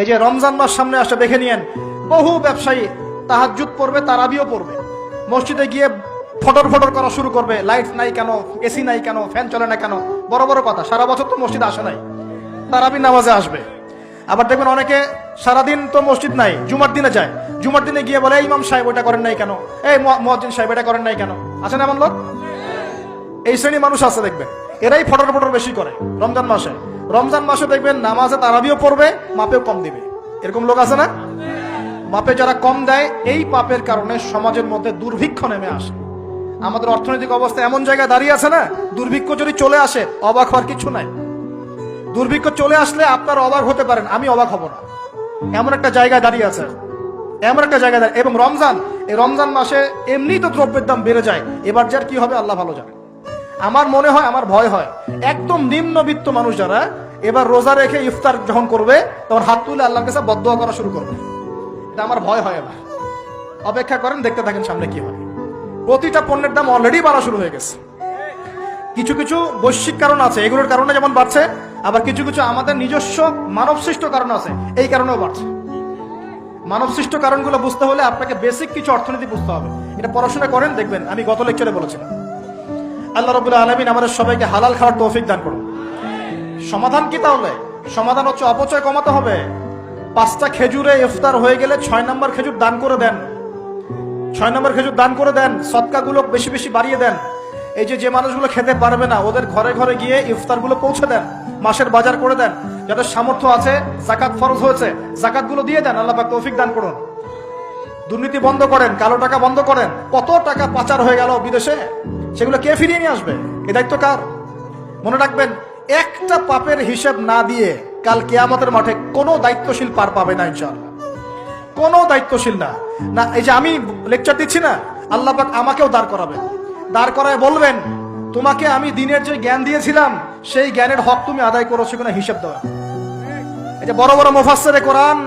এই যে রমজান মাস সামনে আসে, দেখে নিয়েন বহু ব্যবসায়ী তাহাজ্জুদ পড়বে, তারাবিও পড়বে, মসজিদে গিয়ে ফটর ফটর করা শুরু করবে, লাইট নাই কেন, এসি নাই কেন, ফ্যান চলে না কেন, বড় বড় কথা। সারা বছর তো মসজিদে আসে নাই, তারাবি নামাজে আসবে। আবার দেখবেন অনেকে সারাদিন তো মসজিদ নাই, জুমার দিনে যায়, জুমার দিনে গিয়ে বলে এই ইমাম সাহেব ওটা করেন নাই কেন, এই মুয়াজ্জিন সাহেব এটা করেন নাই কেন। আছে না এমন লোক? এই শ্রেণী মানুষ আছে দেখবেন, এরাই ফটর ফটর বেশি করে রমজান মাসে। রমজান মাসে দেখবেন নামাজে তারাবিও পড়বে, মাপেও কম দিবে। এরকম লোক আছে না? মাপে যারা কম দেয়, এই পাপের কারণে সমাজের মধ্যে দুর্ভিক্ষ নেমে আসে। আমাদের অর্থনৈতিক অবস্থা এমন জায়গায় দাঁড়িয়ে আছে না, দুর্ভিক্ষ যদি চলে আসে অবাক হওয়ার কিছু নাই। দুর্ভিক্ষ চলে আসলে আপনার অবাক হতে পারেন, আমি অবাক হব না। এমন একটা জায়গায় দাঁড়িয়ে আছে, এমন একটা জায়গায় দাঁড়িয়ে। এবং রমজান, এই রমজান মাসে এমনি তো দ্রব্যের দাম বেড়ে যায়, এবার যার কি হবে আল্লাহ ভালো জানে। আমার মনে হয়, আমার ভয় হয়, একদম নিম্নবিত্ত মানুষ যারা এবার রোজা রেখে ইফতার যখন করবে তখন হাত তুলে আল্লাহর কাছে বদদোয়া করা শুরু করবে। এটা আমার ভয় হয়। এবার অপেক্ষা করেন, দেখতে থাকেন সামনে কি হয়। প্রতিটা পণ্যের দাম অলরেডি বাড়া শুরু হয়ে গেছে। কিছু কিছু বৈশ্বিক কারণ আছে, এগুলোর কারণে যেমন বাড়ছে, আবার কিছু কিছু আমাদের নিজস্ব মানবসৃষ্ট কারণ আছে, এই কারণেও বাড়ছে। মানবসৃষ্ট কারণগুলো বুঝতে হলে আপনাকে বেসিক কিছু অর্থনীতি বুঝতে হবে। এটা পড়াশোনা করেন, দেখবেন আমি গত লেকচারে বলেছিলাম। আল্লাহ রাব্বুল আলামিন আমাদের সবাইকে হালাল খাওয়ার তৌফিক দান করুন। সমাধান কি তাহলে? সমাধান হচ্ছে অপচয় কমাতে হবে। 5টা খেজুরে ইফতার হয়ে গেলে 6 নম্বর খেজুর দান করে দেন, 6 নম্বর খেজুর দান করে দেন। সদকাগুলো বেশি বেশি বাড়িয়ে দেন। এই যে মানুষগুলো খেতে পারবে না, ওদের ঘরে ঘরে গিয়ে ইফতারগুলো পৌঁছে দেন, মাসের বাজার করে দেন। যাদের সামর্থ্য আছে, জাকাত ফরজ হয়েছে, জাকাতগুলো দিয়ে দেন। আল্লাহ পাক তৌফিক দান করুন। দুর্নীতি বন্ধ করেন, কালো টাকা বন্ধ করেন। কত টাকা পাচার হয়ে গেল বিদেশে, সেগুলো কে ফিরিয়ে নিয়ে আসবে? এই দায়িত্ব কার? মনে রাখবেন, একটা পাপের হিসেব না দিয়ে কাল কিয়ামতের মাঠে কোনো দায়িত্বশীল পার পাবে না ইনশাআল্লাহ। কোনো দায়িত্বশীল না। না, এই যে আমি লেকচার দিচ্ছি না, আল্লাহ পাক আমাকেও দাঁড় করাবেন। দাঁড় করায় বলবেন, তোমাকে আমি দিনের যে জ্ঞান দিয়েছিলাম সেই জ্ঞানের হক তুমি আদায় করেছো কিনা হিসেব দেওয়া। এই যে বড় বড় মুফাসসিরে কোরআন,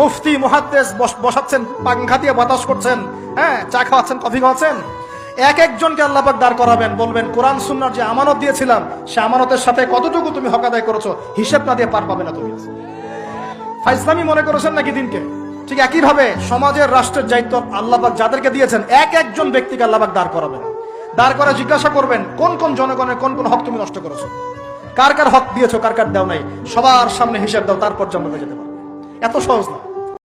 মুফতি, মুহাদ্দিস বসাচ্ছেন, পাংখা দিয়ে বাতাস করছেন, হ্যাঁ, চা খাওয়াচ্ছেন, কফি খাওয়াচ্ছেন। এক একজনকে আল্লাহ পাক দাঁড় করাবেন, বলবেন কোরআন সুন্নাহর যে আমানত দিয়েছিলাম সে আমানতের সাথে কতটুকু তুমি হক আদায় করেছো, হিসেব না দিয়ে পার পাবে না তুমি। ফাইজলামি মনে করেছেন নাকি দিনকে? ঠিক একই ভাবে সমাজের, রাষ্ট্রের দায়িত্ব আল্লাহ পাক যাদেরকে দিয়েছেন, এক একজন ব্যক্তিকে আল্লাহ পাক দাঁড় করাবেন। দাঁড় করে জিজ্ঞাসা করবেন, কোন কোন জনগণের কোন কোন হক তুমি নষ্ট করেছো, কার কার হক দিয়েছো, কার কার দাও নাই, সবার সামনে হিসাব দাও, তারপর জান্নাতে যেতে পারবে। এত সহজ না।